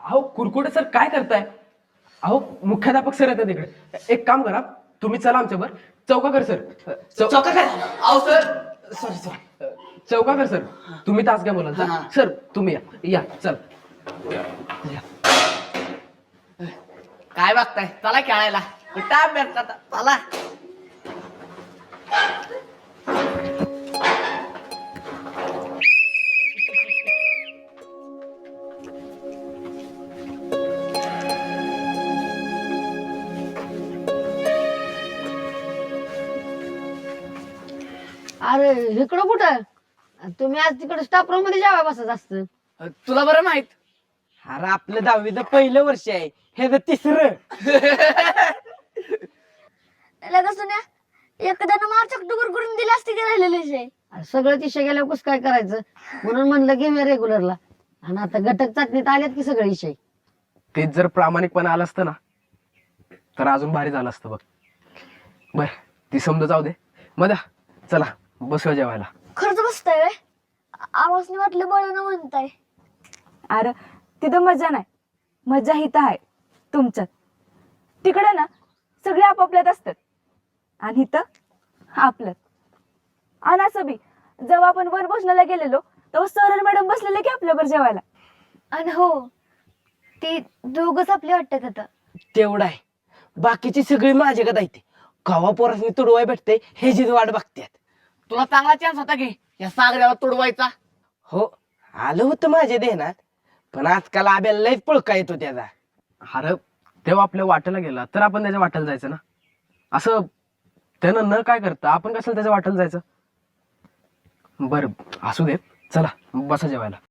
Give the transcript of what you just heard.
अहो कुरकुटे सर काय करताय? अहो मुख्याध्यापक सर येतात तिकडे. एक काम करा, तुम्ही चला आमच्यावर. चौकाकर सर सॉरी सॉरी चौकाकर सर तुम्ही तास घ्या बोला. सर तुम्ही या चल. काय बघताय? चला खेळायला. कुठं अभ्यास करता? चला. अरे इकडं कुठं? तुम्ही आज तिकडे स्टाफ रूम मध्ये जेवाय बसत असत. तुला बरं माहित? अरे आपलं 10वीचं पहिलं वर्ष आहे, हे तर 3रं. कसं ना एखाद्यानं मार्चक डुगर करून दिले असते की राहिलेले विषय. सगळं विषय गेल्यावर कसं काय करायचं म्हणून म्हणलं घेऊया रेग्युलरला. आणि आता घटक चाचणीत आल्यात की सगळे विषय. तेच जर प्रामाणिकपणे आलं असतं ना तर अजून भारी झालं असतं बघ. बर ती समजा जाऊ दे. मध्या चला बसूया जेवायला. खर्च बसताय व्हय? आवाजने वाटलं बळं म्हणताय. अरे तिथं मजा नाही, मजा हिथं आहे तुमच्यात. तिकडे ना सगळे आपापल्यात असतात आणि इथं आपल्यात. आणि असं बी जेव्हा आपण वनभोजनाला गेलेलो तेव्हा सर मॅडम बसलेले की आपल्यावर जेवायला. आणि हो ते दोघच आपले वाटतात आता. तेवढं आहे. बाकीची सगळी माझ्याकडे येते. कवा पोरासनी तुडवाय भेटते हे जी वाट बघतात. तुला चांगला चान्स होता की या सागऱ्याला तुडवायचा. हो आलं होतं माझ्या देहनात, पण आजकाल आब्याला लयच पळका येतो त्याचा. अरे तेव्हा आपल्या वाटेला गेला तर आपण त्याच्या वाटेला जायचं ना. असं त्यानं न काय करता आपण कशाला त्याच्या वाटेला जायचं. बरं असू दे, चला बसा जेवायला.